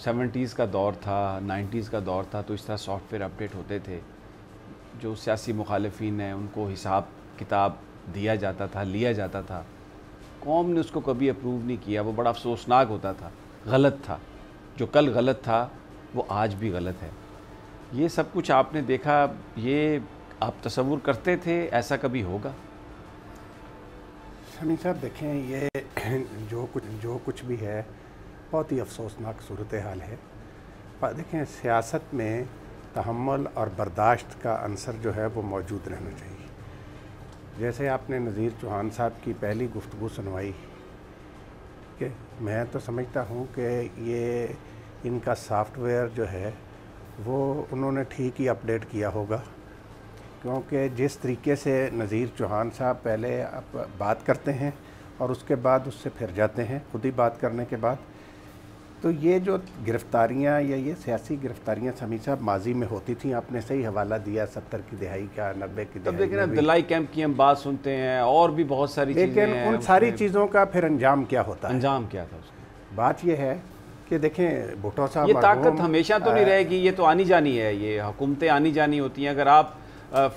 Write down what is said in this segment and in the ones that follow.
70s کا دور تھا، 90s کا دور تھا، تو اس طرح سافٹ ویئر اپڈیٹ ہوتے تھے. جو سیاسی مخالفین ہیں ان کو حساب کتاب دیا جاتا تھا، لیا جاتا تھا. قوم نے اس کو کبھی اپروو نہیں کیا. وہ بڑا افسوسناک ہوتا تھا، غلط تھا. جو کل غلط تھا وہ آج بھی غلط ہے. یہ سب کچھ آپ نے دیکھا. یہ آپ تصور کرتے تھے ایسا کبھی ہوگا؟ شمی صاحب دیکھیں، یہ جو کچھ بھی ہے بہت ہی افسوسناک صورتحال ہے. دیکھیں، سیاست میں تحمل اور برداشت کا عنصر جو ہے وہ موجود رہنا چاہیے. جیسے آپ نے نذیر چوہان صاحب کی پہلی گفتگو سنوائی کہ میں تو سمجھتا ہوں کہ یہ ان کا سافٹ ویئر جو ہے وہ انہوں نے ٹھیک ہی اپڈیٹ کیا ہوگا، کیونکہ جس طریقے سے نذیر چوہان صاحب پہلے بات کرتے ہیں اور اس کے بعد اس سے پھر جاتے ہیں خود ہی بات کرنے کے بعد، تو یہ جو گرفتاریاں یا یہ سیاسی گرفتاریاں سمیع صاحب ماضی میں ہوتی تھیں. آپ نے صحیح حوالہ دیا 70 کی دہائی کا، 90 کی دہائی. تب دیکھیں عبداللہ کیمپ کی ہم بات سنتے ہیں اور بھی بہت ساری چیزیں ہیں، لیکن ان ساری چیزوں کا پھر انجام کیا ہوتا ہے؟ انجام کیا تھا اس کا؟ بات یہ ہے کہ دیکھیں بھٹو صاحب، یہ طاقت ہمیشہ تو نہیں رہے گی، یہ تو آنی جانی ہے. یہ حکومتیں آنی جانی ہوتی ہیں. اگر آپ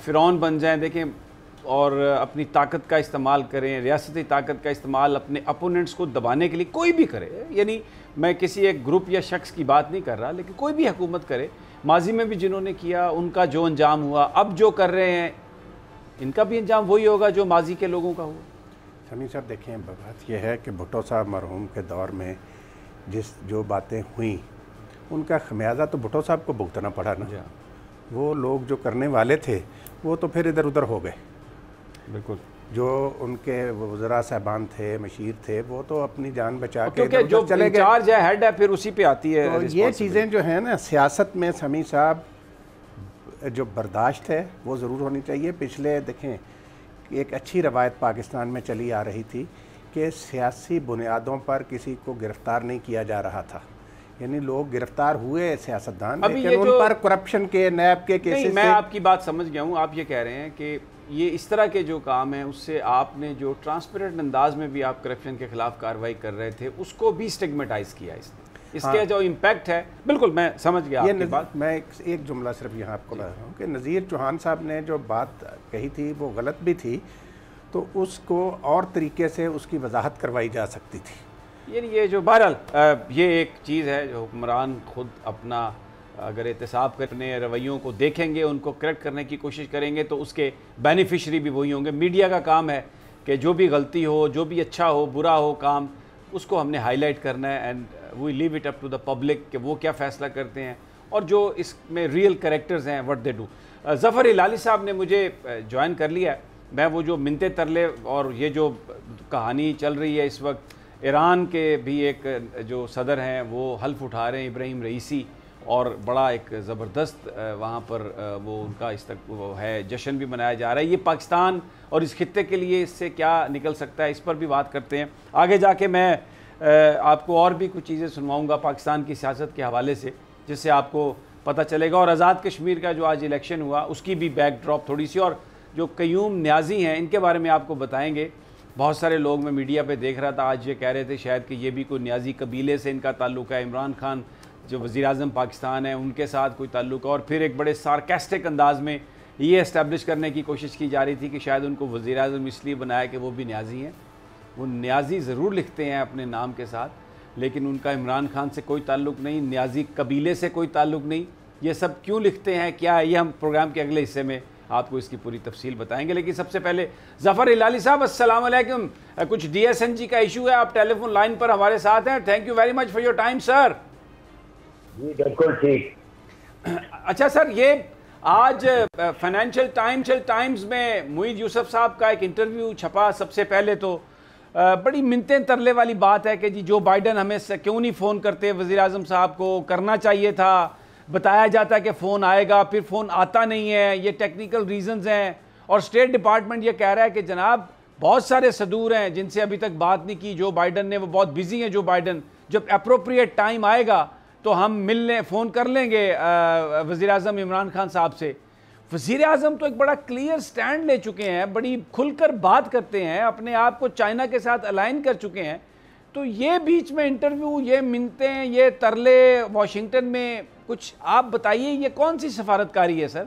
فرعون بن جائیں دیکھیں اور اپنی طاقت کا استعمال کریں، ریاستی طاقت کا استعمال اپنے اپوننٹس کو دبانے کے لیے، کوئی بھی کرے، یعنی میں کسی ایک گروپ یا شخص کی بات نہیں کر رہا، لیکن کوئی بھی حکومت کرے، ماضی میں بھی جنہوں نے کیا ان کا جو انجام ہوا، اب جو کر رہے ہیں ان کا بھی انجام وہی ہوگا جو ماضی کے لوگوں کا ہوا. سمیع صاحب دیکھیں، بات یہ ہے کہ بھٹو صاحب مرحوم کے دور میں جو باتیں ہوئیں ان کا خمیازہ تو بھٹو صاحب کو بھگتنا پڑا نا. وہ لوگ جو کرنے والے تھے وہ تو پھر ادھر ادھر ہو گئے. بالکل. جو ان کے وزراء صاحبان تھے، مشیر تھے، وہ تو اپنی جان بچا کے کیونکہ جو انچارج ہے، ہیڈ ہے، پھر اسی پہ آتی ہے. یہ چیزیں جو ہیں نا سیاست میں سمیع صاحب جو برداشت ہے وہ ضرور ہونی چاہیے. پچھلے دیکھیں ایک اچھی روایت پاکستان میں چلی آ رہی تھی کہ سیاسی بنیادوں پر کسی کو گرفتار نہیں کیا جا رہا تھا. یعنی لوگ گرفتار ہوئے سیاستدان، لیکن ان پر کرپشن کے، نیب کے کیسز سے. میں آپ کی بات سمجھ گیا ہوں. آپ یہ کہہ رہے ہیں کہ یہ اس طرح کے جو کام ہیں اس سے آپ نے جو ٹرانسپیرنٹ انداز میں بھی آپ کرپشن کے خلاف کارروائی کر رہے تھے اس کو بھی سٹیگمیٹائز کیا اس کے جو امپیکٹ ہے. بالکل میں سمجھ گیا آپ کی بات. میں ایک جملہ صرف یہاں آپ کو بتا رہا ہوں کہ نذیر چوہان صاحب نے جو بات کہی تھی وہ غلط بھی تھی، تو اس کو اور طریقے سے اس کی وضاحت کروائی جا سکتی تھی. یعنی یہ جو بہرحال یہ ایک چیز ہے جو حکمران خود اپنا اگر احتساب کرنے رویوں کو دیکھیں گے، ان کو کریکٹ کرنے کی کوشش کریں گے تو اس کے بینیفیشری بھی وہی ہوں گے. میڈیا کا کام ہے کہ جو بھی غلطی ہو، جو بھی اچھا ہو، برا ہو کام، اس کو ہم نے ہائی لائٹ کرنا ہے. And we leave it up to the public کہ وہ کیا فیصلہ کرتے ہیں اور جو اس میں ریئل کریکٹرز ہیں وٹ دے ڈو. ظفر ہلالی صاحب نے مجھے جوائن کر لیا ہے. میں وہ جو منتے ترلے اور یہ جو کہانی چل رہی ہے اس وقت، ایران کے بھی ایک جو صدر ہیں وہ حلف اٹھا رہے ہیں، ابراہیم رئیسی، اور بڑا ایک زبردست وہاں پر وہ ان کا وہ ہے جشن بھی منایا جا رہا ہے. یہ پاکستان اور اس خطے کے لیے اس سے کیا نکل سکتا ہے، اس پر بھی بات کرتے ہیں. آگے جا کے میں آپ کو اور بھی کچھ چیزیں سنواؤں گا پاکستان کی سیاست کے حوالے سے، جس سے آپ کو پتہ چلے گا. اور آزاد کشمیر کا جو آج الیکشن ہوا اس کی بھی بیک ڈراپ تھوڑی سی، اور جو قیوم نیازی ہیں ان کے بارے میں آپ کو بتائیں گے. بہت سارے لوگ میں میڈیا پہ دیکھ رہا تھا آج یہ کہہ رہے تھے شاید کہ یہ بھی کوئی نیازی قبیلے سے ان کا تعلق ہے. عمران خان جو وزیر اعظم پاکستان ہے ان کے ساتھ کوئی تعلق ہے، اور پھر ایک بڑے سارکیسٹک انداز میں یہ اسٹیبلش کرنے کی کوشش کی جا رہی تھی کہ شاید ان کو وزیر اعظم اس لیے بنایا کہ وہ بھی نیازی ہیں. وہ نیازی ضرور لکھتے ہیں اپنے نام کے ساتھ، لیکن ان کا عمران خان سے کوئی تعلق نہیں، نیازی قبیلے سے کوئی تعلق نہیں. یہ سب کیوں لکھتے ہیں، کیا ہے، یہ ہم پروگرام کے اگلے حصے میں آپ کو اس کی پوری تفصیل بتائیں گے. لیکن سب سے پہلے ظفر ہلالی صاحب السلام علیکم. کچھ ڈی ایس این جی کا ایشو ہے، آپ ٹیلی فون لائن پر ہمارے ساتھ ہیں. Thank you very much for your time sir. جی بالکل ٹھیک. اچھا سر، یہ آج فائنینشیل ٹائمز میں معید یوسف صاحب کا ایک انٹرویو چھپا. سب سے پہلے تو بڑی منتیں ترلے والی بات ہے کہ جی جو بائیڈن ہمیں کیوں نہیں فون کرتے وزیر اعظم صاحب کو، کرنا چاہیے تھا. بتایا جاتا ہے کہ فون آئے گا، پھر فون آتا نہیں ہے. یہ ٹیکنیکل ریزنز ہیں، اور اسٹیٹ ڈپارٹمنٹ یہ کہہ رہا ہے کہ جناب بہت سارے صدور ہیں جن سے ابھی تک بات نہیں کی جو بائیڈن نے، وہ بہت بزی ہیں جو بائیڈن. جب اپروپریٹ ٹائم آئے گا تو ہم ملنے فون کر لیں گے وزیر اعظم عمران خان صاحب سے. وزیر اعظم تو ایک بڑا کلیئر سٹینڈ لے چکے ہیں، بڑی کھل کر بات کرتے ہیں، اپنے آپ کو چائنا کے ساتھ الائن کر چکے ہیں. تو یہ بیچ میں انٹرویو، یہ منتیں، یہ ترلے واشنگٹن میں، کچھ آپ بتائیے یہ کون سی سفارتکاری ہے سر؟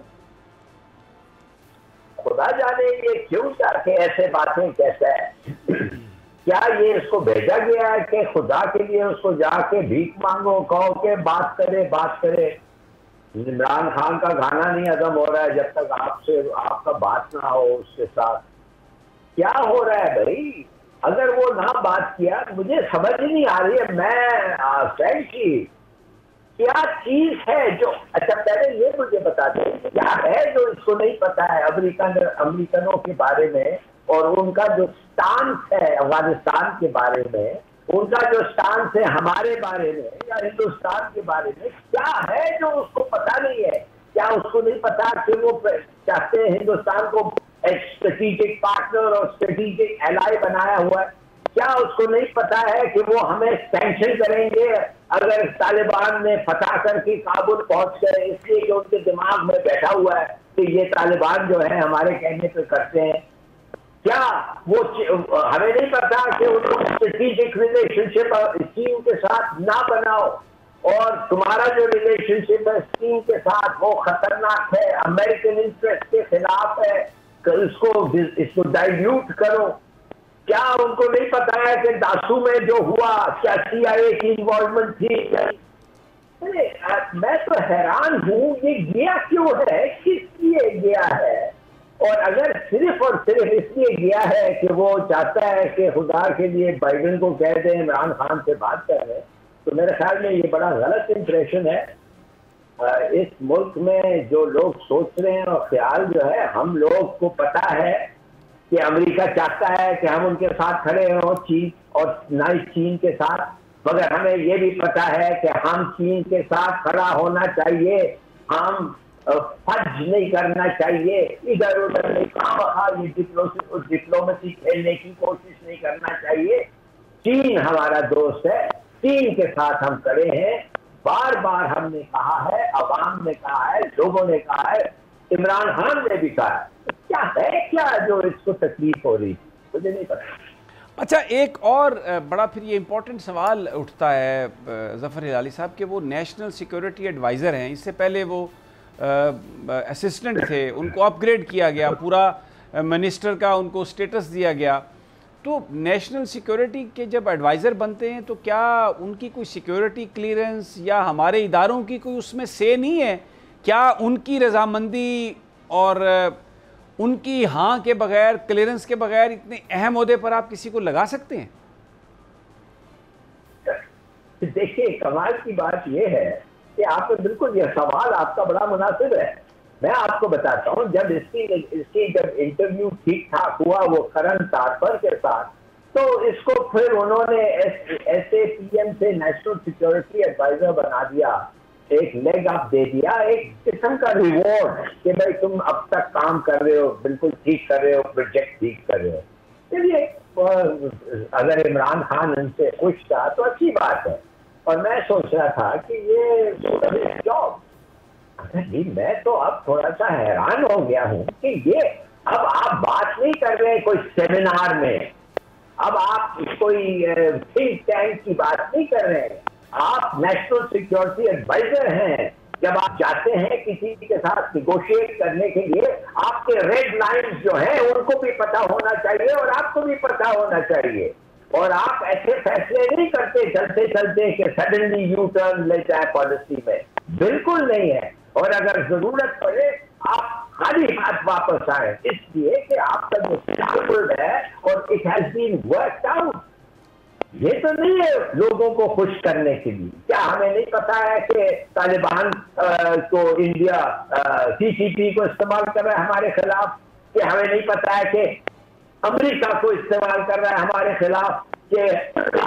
خدا جانے یہ کیوں جا کے ایسے باتیں کہتا ہے. کیا یہ اس کو بھیجا گیا ہے کہ خدا کے لیے اس کو جا کے بھیک مانگو، کہو کہ بات کرے. عمران خان کا گانا نہیں ہضم ہو رہا ہے جب تک آپ کا بات نہ ہو اس کے ساتھ. کیا ہو رہا ہے بھائی؟ اگر وہ نہ بات کیا، مجھے سمجھ نہیں آ رہی ہے. میں فرینکلی کیا چیز ہے جو، اچھا پہلے یہ مجھے بتا دیں کیا ہے جو اس کو نہیں پتا ہے امریکنوں کے بارے میں، اور ان کا جو سٹانس ہے افغانستان کے بارے میں، ان کا جو سٹانس ہے ہمارے بارے میں یا ہندوستان کے بارے میں، کیا ہے جو اس کو پتا نہیں ہے؟ کیا اس کو نہیں پتا کہ وہ چاہتے ہیں ہندوستان کو ایک اسٹریٹجک پارٹنر اور اسٹریٹجک ایلائی بنایا ہوا ہے؟ کیا اس کو نہیں پتا ہے کہ وہ ہمیں سینکشن کریں گے اگر طالبان نے فتح کر کے کابل پہنچ گئے، اس لیے کہ ان کے دماغ میں بیٹھا ہوا ہے کہ یہ طالبان جو ہے ہمارے کہنے پہ کرتے ہیں؟ کیا وہ ہمیں نہیں پتا کہ انہوں نے اسٹریٹجک ریلیشن شپ چین کے ساتھ نہ بناؤ، اور تمہارا جو ریلیشن شپ ہے چین کے ساتھ وہ خطرناک ہے، امریکن انٹرسٹ کے خلاف ہے، اس کو ڈائلیوٹ کرو؟ کیا ان کو نہیں پتا ہے کہ داسو میں جو ہوا کیا CIA کی انوالومنٹ تھی؟ میں تو حیران ہوں یہ گیا کیوں ہے، کس لیے گیا ہے؟ اور اگر صرف اور صرف اس لیے گیا ہے کہ وہ چاہتا ہے کہ خدا کے لیے بائیڈن کو کہہ دیں عمران خان سے بات کر رہے، تو میرے خیال میں یہ بڑا غلط امپریشن ہے. اس ملک میں جو لوگ سوچ رہے ہیں اور خیال جو ہے، ہم لوگ کو پتا ہے کہ امریکہ چاہتا ہے کہ ہم ان کے ساتھ کھڑے ہوں چین، اور نہ ہی چین کے ساتھ، مگر ہمیں یہ بھی پتا ہے کہ ہم چین کے ساتھ کھڑا ہونا چاہیے، ہم فج نہیں کرنا چاہیے، ادھر ادھر نہیں کہاں یہ ڈپلومیسی کھیلنے کی کوشش نہیں کرنا چاہیے. چین ہمارا دوست ہے، چین کے ساتھ ہم کھڑے ہیں. بار بار ہم نے کہا ہے، عوام نے کہا ہے، لوگوں نے کہا ہے، عمران خان نے بھی کہا ہے. کیا ہے کیا جو اس کو تکلیف ہو رہی تھی؟ مجھے نہیں پتا. اچھا ایک اور بڑا پھر یہ امپورٹنٹ سوال اٹھتا ہے ظفر ہلالی صاحب کہ وہ نیشنل سیکیورٹی ایڈوائزر ہیں، اس سے پہلے وہ اسسٹنٹ تھے، ان کو اپ گریڈ کیا گیا، پورا منسٹر کا ان کو سٹیٹس دیا گیا. تو نیشنل سیکیورٹی کے جب ایڈوائزر بنتے ہیں تو کیا ان کی کوئی سیکیورٹی کلیئرنس یا ہمارے اداروں کی کوئی اس میں سے نہیں ہے؟ کیا ان کی رضامندی اور ان کی ہاں کے بغیر، کلیئرنس کے بغیر اتنے اہم عہدے پر آپ کسی کو لگا سکتے ہیں؟ دیکھیے کمال کی بات یہ ہے کہ آپ نے بالکل، یہ سوال آپ کا بڑا مناسب ہے. میں آپ کو بتاتا ہوں، جب اس کی جب انٹرویو ٹھیک ٹھاک ہوا وہ کرن تارپر کے ساتھ، تو اس کو پھر انہوں نے SAPM سے نیشنل سیکیورٹی ایڈوائزر بنا دیا، ایک لیگ اپ دے دیا، ایک قسم کا ریوارڈ کہ بھائی تم اب تک کام کر رہے ہو، بالکل ٹھیک کر رہے ہو، پروجیکٹ ٹھیک کر رہے ہو. چلیے اگر عمران خان ان سے خوش تھا تو اچھی بات ہے. اور میں سوچ رہا تھا کہ یہ جاب، میں تو اب تھوڑا سا حیران ہو گیا ہوں کہ یہ اب آپ بات نہیں کر رہے کوئی سیمینار میں، اب آپ کوئی تھنک ٹینک کی بات نہیں کر رہے، آپ نیشنل سیکیورٹی ایڈوائزر ہیں. جب آپ جاتے ہیں کسی کے ساتھ نیگوشیٹ کرنے کے لیے، آپ کے ریڈ لائنز جو ہیں ان کو بھی پتا ہونا چاہیے اور آپ کو بھی پتا ہونا چاہیے. اور آپ ایسے فیصلے نہیں کرتے چلتے چلتے کہ سڈنلی یو ٹرن لے جائے پالیسی میں، بالکل نہیں ہے. اور اگر ضرورت پڑے آپ خالی ہاتھ واپس آئے، اس لیے کہ آپ کا جو اسٹینڈرڈ ہے اور it has been worked out. یہ تو نہیں ہے لوگوں کو خوش کرنے کے لیے. کیا ہمیں نہیں پتا ہے کہ طالبان کو انڈیا CCP کو استعمال کر رہا ہے ہمارے خلاف؟ کہ ہمیں نہیں پتا ہے کہ امریکہ کو استعمال کر رہا ہے ہمارے خلاف، کہ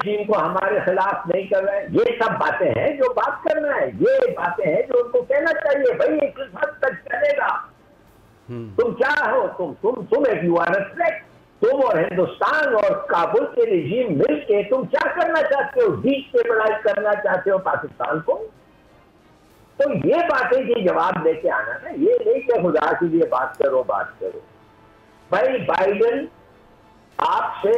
چین کو ہمارے خلاف نہیں کر رہے ہیں؟ یہ سب باتیں ہیں جو بات کرنا ہے، یہ باتیں ہیں جو ان کو کہنا چاہیے بھائی یہ کس حد تک چلے گا. تم کیا ہو؟ تم ایک یو آر اے تھریٹ. تم اور ہندوستان اور کابل کے رژیم مل کے تم کیا کرنا چاہتے ہو؟ ڈی اسٹیبلائز کرنا چاہتے ہو پاکستان کو. تو یہ باتیں کی جواب دے کے آنا نا، یہ نہیں کہ خدا کے لیے بات کرو. بھائی بائیڈن آپ سے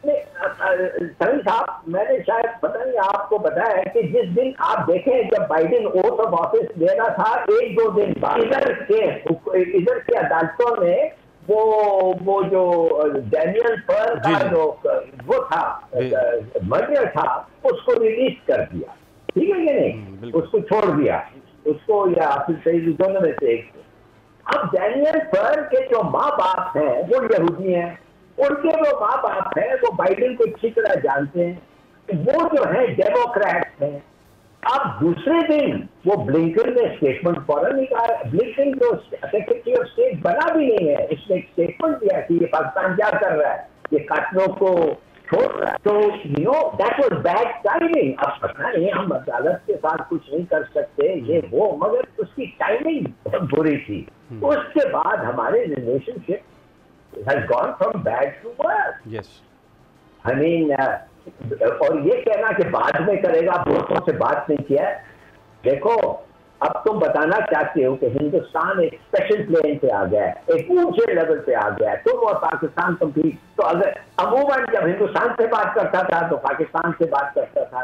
سنی صاحب میں نے شاید پتہ نہیں آپ کو بتایا ہے کہ جس دن آپ دیکھیں جب بائیڈن اوتھ آف آفس دے رہا تھا 1-2 دن بعد ادھر کے عدالتوں نے وہ جو ڈینیل پر کا جو وہ تھا مرڈر تھا اس کو ریلیز کر دیا، ٹھیک ہے کہ نہیں، اس کو چھوڑ دیا اس کو، یا پھر صحیح دونوں میں سے ایک۔ اب ڈینیل پر کے جو ماں باپ ہیں وہ یہودی ہیں، ان کے جو ماں باپ ہیں وہ بائیڈن کو اچھی طرح جانتے ہیں، وہ جو ہے ڈیموکریٹ ہیں۔ اب دوسرے دن وہ بلنکن نے اسٹیٹمنٹ فوراً نکالا، بلنکن جو سیکرٹری آف اسٹیٹ بنا بھی نہیں ہے، اس نے ایک اسٹیٹمنٹ دیا کہ یہ پاکستان کیا کر رہا ہے، یہ قاتلوں کو چھوڑ رہا ہے۔ تو دیٹ واز بیڈ ٹائمنگ۔ اب پتہ نہیں ہم عدالت کے ساتھ کچھ نہیں کر سکتے یہ وہ، مگر اس کی ٹائمنگ بہت بری تھی۔ اس کے بعد ہمارے relation ship has gone from bad to worse. Yes. I mean, اور یہ کہنا کہ بعد میں کرے گا، دوستوں سے بات نہیں کیا ہے۔ دیکھو اب تم بتانا چاہتے ہو کہ ہندوستان ایک اسپیشل پلین پہ آ گیا ہے، ایک اونچے لیول پہ آ گیا ہے، تم اور پاکستان کمپیٹ۔ تو اگر عموماً جب ہندوستان سے بات کرتا تھا تو پاکستان سے بات کرتا تھا،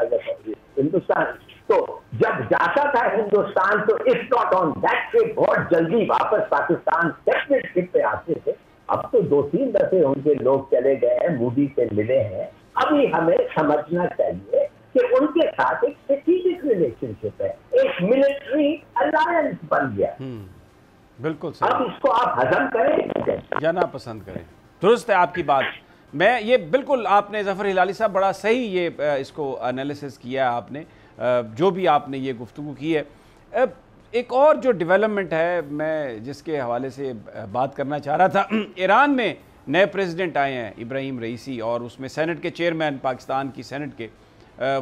ہندوستان تو جب جاتا تھا ہندوستان تو if not on that trip بہت جلدی واپس پاکستان ڈیفینیٹ ٹرپ پہ آتے تھے۔ اب تو 2-3 دفعے ان کے لوگ چلے گئے ہیں، مودی سے ملے ہیں۔ ابھی ہمیں سمجھنا چاہیے کہ ان کے ساتھ ایک اسٹریٹجک ریلیشن شپ ہے، ایک ملٹری الائنس بن گیا۔ بالکل اب اس کو آپ ہضم کریں یا نہ پسند کریں۔ درست ہے آپ کی بات۔ میں یہ بالکل آپ نے ظفر ہلالی صاحب بڑا صحیح یہ اس کو انالیسس کیا آپ نے، جو بھی آپ نے یہ گفتگو کی ہے۔ ایک اور جو ڈیولپمنٹ ہے میں جس کے حوالے سے بات کرنا چاہ رہا تھا، ایران میں نئے پریزیڈنٹ آئے ہیں ابراہیم رئیسی، اور اس میں سینٹ کے چیئرمین پاکستان کی سینٹ کے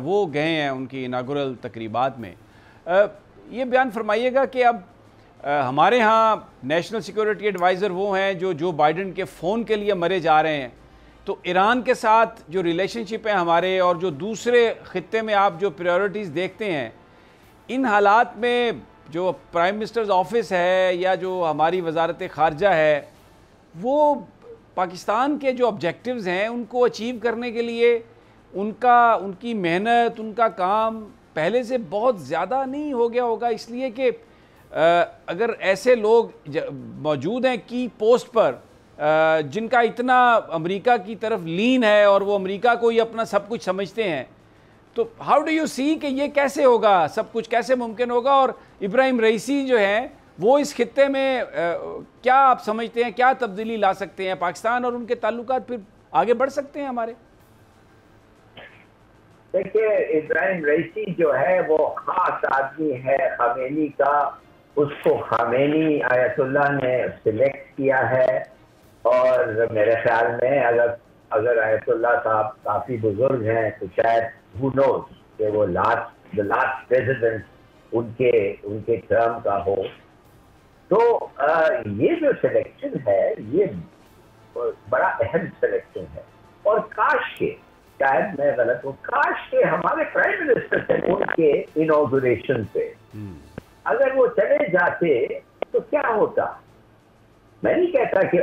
وہ گئے ہیں ان کی اناگورل تقریبات میں۔ یہ بیان فرمائیے گا کہ اب ہمارے ہاں نیشنل سیکورٹی ایڈوائزر وہ ہیں جو بائیڈن کے فون کے لیے مرے جا رہے ہیں، تو ایران کے ساتھ جو ریلیشن شپ ہیں ہمارے، اور جو دوسرے خطے میں آپ جو پریورٹیز دیکھتے ہیں، ان حالات میں جو پرائم منسٹرز آفس ہے یا جو ہماری وزارت خارجہ ہے، وہ پاکستان کے جو آبجیکٹیوز ہیں ان کو اچیو کرنے کے لیے ان کی محنت، ان کا کام پہلے سے بہت زیادہ نہیں ہو گیا ہوگا، اس لیے کہ اگر ایسے لوگ موجود ہیں کی پوسٹ پر جن کا اتنا امریکہ کی طرف لین ہے اور وہ امریکہ کو ہی اپنا سب کچھ سمجھتے ہیں، تو ہاؤ ڈو یو سی کہ یہ کیسے ہوگا، سب کچھ کیسے ممکن ہوگا؟ اور ابراہیم رئیسی جو ہیں وہ اس خطے میں کیا آپ سمجھتے ہیں کیا تبدیلی لا سکتے ہیں؟ پاکستان اور ان کے تعلقات پھر آگے بڑھ سکتے ہیں ہمارے؟ دیکھیے ابراہیم رئیسی جو ہے وہ خاص آدمی ہے خامنئی کا، اس کو خامنئی آیت اللہ نے سلیکٹ کیا ہے، اور میرے خیال میں اگر آیت اللہ صاحب کافی بزرگ ہیں تو شاید who knows کہ وہ the last president ان کے ٹرم کا ہو۔ تو یہ جو سلیکشن ہے یہ بڑا اہم سلیکشن ہے، اور کاش کے شاید میں غلط ہوں، کاش کے ہمارے پرائم منسٹر تھے ان کے انوگریشن پہ اگر وہ چلے جاتے تو کیا ہوتا؟ میں نہیں کہتا کہ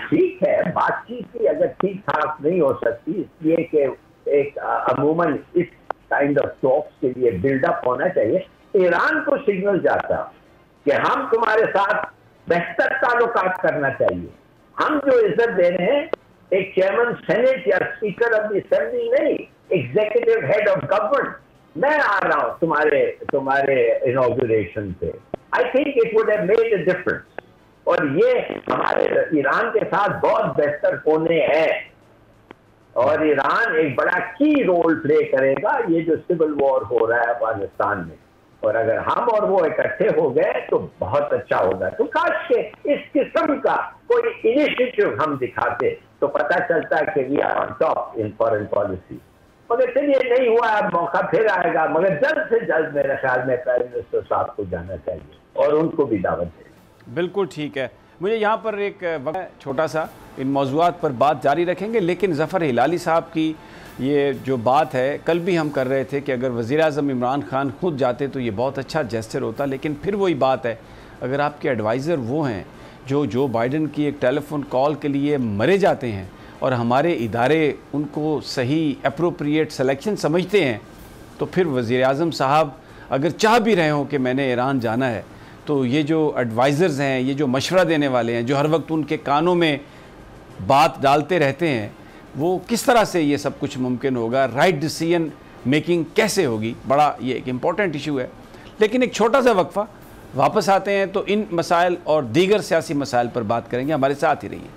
ٹھیک ہے بات چیت بھی اگر ٹھیک ٹھاک نہیں ہو سکتی، اس لیے کہ ایک عموماً اس کائنڈ آف ٹاکس کے لیے بلڈ اپ ہونا چاہیے۔ ایران کو سگنل جاتا کہ ہم تمہارے ساتھ بہتر تعلقات کرنا چاہیے، ہم جو عزت دے رہے ہیں ایک چیئرمین سینٹ یا اسپیکر آف دی اسمبلی نہیں، ایگزیکٹو ہیڈ آف گورنمنٹ، میں آ رہا ہوں تمہارے انوگریشن پہ، I think it would have made a difference. اور یہ ہمارے ایران کے ساتھ بہت بہتر ہونے ہیں، اور ایران ایک بڑا کی رول پلے کرے گا یہ جو سول وار ہو رہا ہے افغانستان میں، اور اگر ہم اور وہ اکٹھے ہو گئے تو بہت اچھا ہوگا۔ تو کاش کہ اس قسم کا کوئی انیشیٹو ہم دکھاتے تو پتہ چلتا ہے کہ we are on top in foreign policy, مگر چلیے نہیں ہوا، اب موقع پھر آئے گا، مگر جلد سے جلد میرے خیال میں پرائم منسٹر صاحب کو جانا چاہیے اور ان کو بھی دعوت دے۔ بالکل ٹھیک ہے، مجھے یہاں پر ایک وقت چھوٹا سا ان موضوعات پر بات جاری رکھیں گے، لیکن ظفر ہلالی صاحب کی یہ جو بات ہے کل بھی ہم کر رہے تھے کہ اگر وزیر اعظم عمران خان خود جاتے تو یہ بہت اچھا جیسچر ہوتا، لیکن پھر وہی بات ہے اگر آپ کے ایڈوائزر وہ ہیں جو بائیڈن کی ایک ٹیلی فون کال کے لیے مرے جاتے ہیں اور ہمارے ادارے ان کو صحیح اپروپریٹ سلیکشن سمجھتے ہیں تو پھر وزیر اعظم صاحب اگر چاہ بھی رہے ہوں کہ میں نے ایران جانا ہے تو یہ جو ایڈوائزرز ہیں, یہ جو مشورہ دینے والے ہیں, جو ہر وقت ان کے کانوں میں بات ڈالتے رہتے ہیں, وہ کس طرح سے یہ سب کچھ ممکن ہوگا؟ رائٹ ڈیسیژن میکنگ کیسے ہوگی؟ بڑا یہ ایک امپورٹنٹ ایشو ہے. لیکن ایک چھوٹا سا وقفہ, واپس آتے ہیں تو ان مسائل اور دیگر سیاسی مسائل پر بات کریں گے. ہمارے ساتھ ہی رہیے.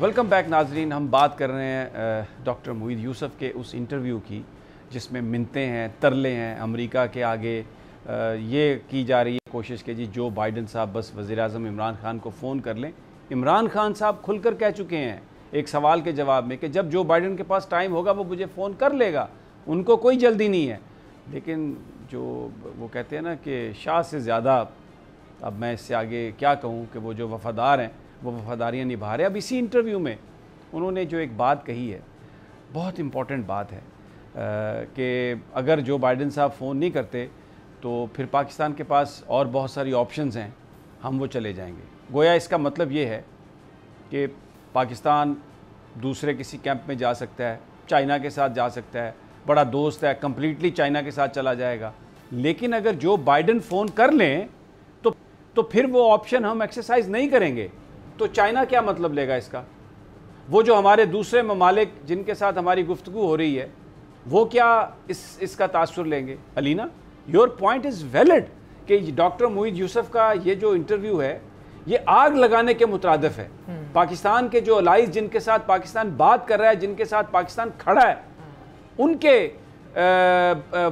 ویلکم بیک ناظرین. ہم بات کر رہے ہیں ڈاکٹر معید یوسف کے اس انٹرویو کی جس میں منتیں ہیں, ترلے ہیں امریکہ کے آگے. یہ کی جا رہی ہے کوشش کہ جی جو بائیڈن صاحب بس وزیر اعظم عمران خان کو فون کر لیں. عمران خان صاحب کھل کر کہہ چکے ہیں ایک سوال کے جواب میں کہ جب جو بائیڈن کے پاس ٹائم ہوگا وہ مجھے فون کر لے گا, ان کو کوئی جلدی نہیں ہے. لیکن جو وہ کہتے ہیں نا کہ شاہ سے زیادہ, اب میں اس سے آگے کیا کہوں کہ وہ جو وفادار ہیں وہ وفاداریاں نبھا رہے. اب اسی انٹرویو میں انہوں نے جو ایک بات کہی ہے, بہت امپورٹنٹ بات ہے, کہ اگر جو بائیڈن صاحب فون نہیں کرتے تو پھر پاکستان کے پاس اور بہت ساری آپشنز ہیں, ہم وہ چلے جائیں گے. گویا اس کا مطلب یہ ہے کہ پاکستان دوسرے کسی کیمپ میں جا سکتا ہے, چائنا کے ساتھ جا سکتا ہے, بڑا دوست ہے, کمپلیٹلی چائنا کے ساتھ چلا جائے گا. لیکن اگر جو بائیڈن فون کر لیں تو پھر وہ آپشن ہم ایکسرسائز نہیں کریں گے. تو چائنا کیا مطلب لے گا اس کا؟ وہ جو ہمارے دوسرے ممالک جن کے ساتھ ہماری گفتگو ہو رہی ہے وہ کیا اس کا تاثر لیں گے؟ علینا, یور پوائنٹ از ویلڈ کہ ڈاکٹر معید یوسف کا یہ جو انٹرویو ہے یہ آگ لگانے کے مترادف ہے. پاکستان کے جو الائز جن کے ساتھ پاکستان بات کر رہا ہے, جن کے ساتھ پاکستان کھڑا ہے, ان کے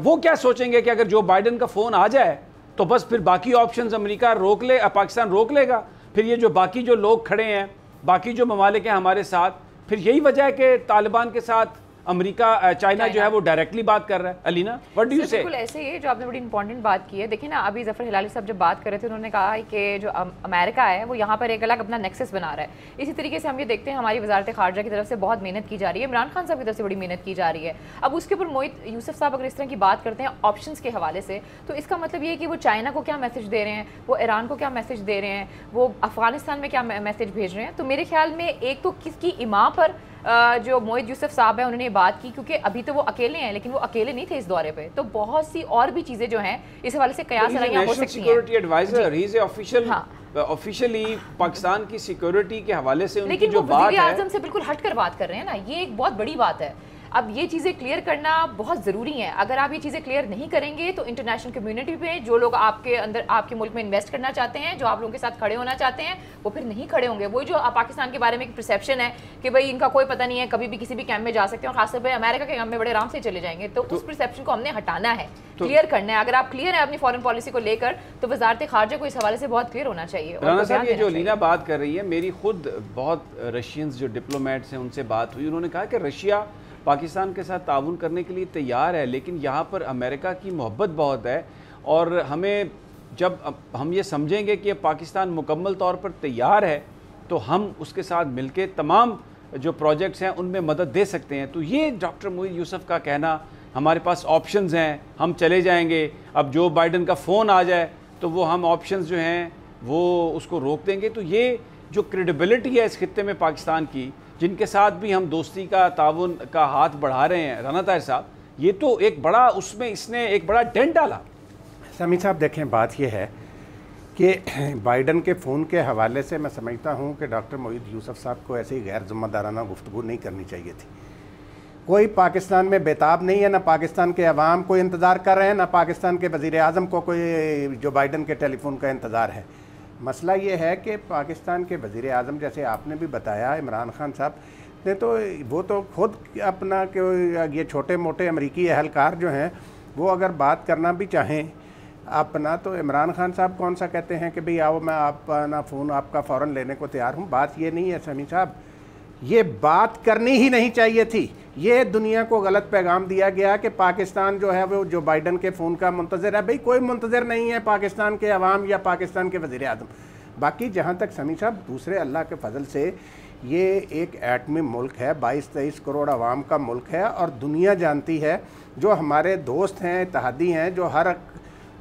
وہ کیا سوچیں گے کہ اگر جو بائیڈن کا فون آ جائے تو بس پھر باقی آپشنز امریکہ روک لے, پاکستان روک لے گا. پھر یہ جو باقی جو لوگ کھڑے ہیں, باقی جو ممالک ہیں ہمارے ساتھ, پھر یہی وجہ ہے کہ طالبان کے ساتھ امریکہ چائنا جو ہے وہ ڈائریکٹلی بات کر رہا ہے. علینا, what do you say؟ بالکل ایسے ہی جو آپ نے بڑی امپورٹنٹ بات کی ہے. دیکھیں نا, ابھی ظفر ہلالی صاحب جب بات کر رہے تھے انہوں نے کہا کہ جو امریکہ ہے وہ یہاں پر ایک الگ اپنا نیکسس بنا رہا ہے. اسی طریقے سے ہم یہ دیکھتے ہیں ہماری وزارت خارجہ کی طرف سے بہت محنت کی جا رہی ہے, عمران خان صاحب کی طرف سے بڑی محنت کی جا رہی ہے. اب اس کے اوپر معید یوسف صاحب اگر اس طرح کی بات کرتے ہیں آپشنس کے حوالے سے, تو اس کا مطلب یہ ہے کہ وہ چائنا کو کیا میسج دے رہے ہیں, وہ ایران کو کیا میسج دے رہے ہیں, وہ افغانستان میں کیا میسج بھیج رہے ہیں. تو میرے خیال میں ایک تو کس کی ایما پر جو معید یوسف صاحب ہیں انہوں نے یہ بات کی, کیونکہ ابھی تو وہ اکیلے ہیں لیکن وہ اکیلے نہیں تھے اس دورے پہ, تو بہت سی اور بھی چیزیں جو ہیں اس حوالے سے قیاس سرائیاں ہو سکتی ہیں. سیکورٹی ایڈوائزر, ہی از آفیشلی پاکستان کی سیکورٹی کے حوالے سے ان کی جو بات ہے, لیکن وہ وزیر اعظم سے بالکل ہٹ کر بات کر رہے ہیں نا, یہ ایک بہت بڑی بات ہے. اب یہ چیزیں کلیئر کرنا بہت ضروری ہیں. اگر آپ یہ چیزیں کلیئر نہیں کریں گے تو انٹرنیشنل کمیونٹی پہ جو لوگ آپ کے اندر, آپ کے ملک میں انویسٹ کرنا چاہتے ہیں, جو آپ لوگوں کے ساتھ کھڑے ہونا چاہتے ہیں, وہ پھر نہیں کھڑے ہوں گے. وہ جو پاکستان کے بارے میں ایک پرسیپشن ہے کہ بھائی ان کا کوئی پتہ نہیں ہے, کبھی بھی کسی بھی کیمپ میں جا سکتے ہیں, اور خاص طور پہ امریکہ کے کیمپ میں بڑے آرام سے چلے جائیں گے. تو اس پرسیپشن کو ہم نے ہٹانا ہے, کلیئر کرنا ہے. اگر آپ کلیئر ہیں اپنی فارن پالیسی کو لے کر تو وزارت خارجہ کو اس حوالے سے بہت کلیئر ہونا چاہیے. رانا صاحب, یہ جو لینا بات کر رہی ہے, میری خود بہت رشینز جو ڈپلومیٹس ہیں ان سے بات ہوئی, انہوں نے کہا کہ رشیا پاکستان کے ساتھ تعاون کرنے کے لیے تیار ہے, لیکن یہاں پر امریکہ کی محبت بہت ہے, اور ہمیں جب ہم یہ سمجھیں گے کہ پاکستان مکمل طور پر تیار ہے تو ہم اس کے ساتھ مل کے تمام جو پروجیکٹس ہیں ان میں مدد دے سکتے ہیں. تو یہ ڈاکٹر معید یوسف کا کہنا, ہمارے پاس آپشنز ہیں, ہم چلے جائیں گے, اب جو بائیڈن کا فون آ جائے تو وہ ہم آپشنز جو ہیں وہ اس کو روک دیں گے. تو یہ جو کریڈیبلٹی ہے اس خطے میں پاکستان کی, جن کے ساتھ بھی ہم دوستی کا, تعاون کا ہاتھ بڑھا رہے ہیں, رانا طاہر صاحب, یہ تو ایک بڑا, اس میں اس نے ایک بڑا ڈینٹ ڈالا. سمیع صاحب دیکھیں, بات یہ ہے کہ بائیڈن کے فون کے حوالے سے میں سمجھتا ہوں کہ ڈاکٹر معید یوسف صاحب کو ایسی غیر ذمہ دارانہ گفتگو نہیں کرنی چاہیے تھی. کوئی پاکستان میں بیتاب نہیں ہے, نہ پاکستان کے عوام کوئی انتظار کر رہے ہیں, نہ پاکستان کے وزیر اعظم کو کوئی جو بائیڈن کے ٹیلی فون کا انتظار ہے. مسئلہ یہ ہے کہ پاکستان کے وزیر اعظم, جیسے آپ نے بھی بتایا, عمران خان صاحب نے, تو وہ تو خود اپنا کہ یہ چھوٹے موٹے امریکی اہلکار جو ہیں وہ اگر بات کرنا بھی چاہیں اپنا, تو عمران خان صاحب کون سا کہتے ہیں کہ بھئی آؤ میں اپنا فون آپ کا فوراً لینے کو تیار ہوں. بات یہ نہیں ہے سمیع صاحب, یہ بات کرنی ہی نہیں چاہیے تھی. یہ دنیا کو غلط پیغام دیا گیا کہ پاکستان جو ہے وہ جو بائیڈن کے فون کا منتظر ہے. بھئی کوئی منتظر نہیں ہے پاکستان کے عوام یا پاکستان کے وزیر اعظم. باقی جہاں تک سمیع صاحب دوسرے اللہ کے فضل سے یہ ایک ایٹمی ملک ہے، 22-23 کروڑ عوام کا ملک ہے، اور دنیا جانتی ہے جو ہمارے دوست ہیں، اتحادی ہیں، جو ہر